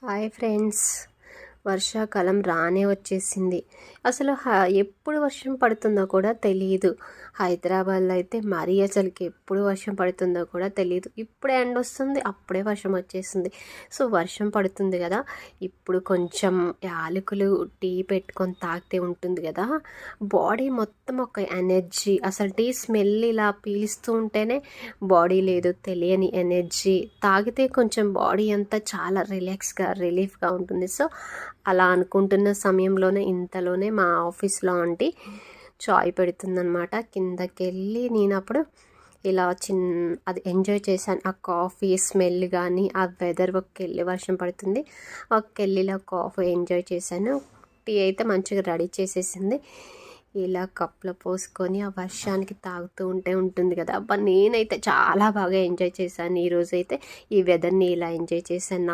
Hi friends, వర్షాకాలం రానే వచ్చేసింది. అసలు ఎప్పుడు వర్షం పడుతుందో కూడా తెలియదు. హైదరాబాద్లో అయితే మరీ అసలుకి ఎప్పుడు వర్షం పడుతుందో కూడా తెలియదు. ఇప్పుడే ఎండ వస్తుంది, అప్పుడే వర్షం వచ్చేసింది. సో వర్షం పడుతుంది కదా, ఇప్పుడు కొంచెం యాలకులు టీ పెట్టుకొని తాగితే ఉంటుంది కదా, బాడీ మొత్తం ఒక ఎనర్జీ. అసలు టీ స్మెల్ ఇలా పీలుస్తూ ఉంటేనే బాడీ లేదు తెలియని ఎనర్జీ. తాగితే కొంచెం బాడీ అంతా చాలా రిలీఫ్గా ఉంటుంది. సో అలా అనుకుంటున్న సమయంలోనే ఇంతలోనే మా ఆఫీస్లో ఆంటీ చాయ్ పెడుతుందనమాట. కిందకి వెళ్ళి నేను అప్పుడు ఇలా అది ఎంజాయ్ చేశాను. ఆ కాఫీ స్మెల్ కానీ, ఆ వెదర్ ఒక్కెళ్ళి వర్షం పడుతుంది, ఒక్కెళ్ళి ఇలా కాఫీ ఎంజాయ్ చేశాను. టీ అయితే మంచిగా రెడీ చేసేసింది. ఇలా కప్లో పోసుకొని ఆ వర్షానికి తాగుతూ ఉంటే ఉంటుంది కదా. అబ్బా, నేనైతే చాలా బాగా ఎంజాయ్ చేశాను. ఈరోజైతే ఈ వెదర్ని ఇలా ఎంజాయ్ చేశాను.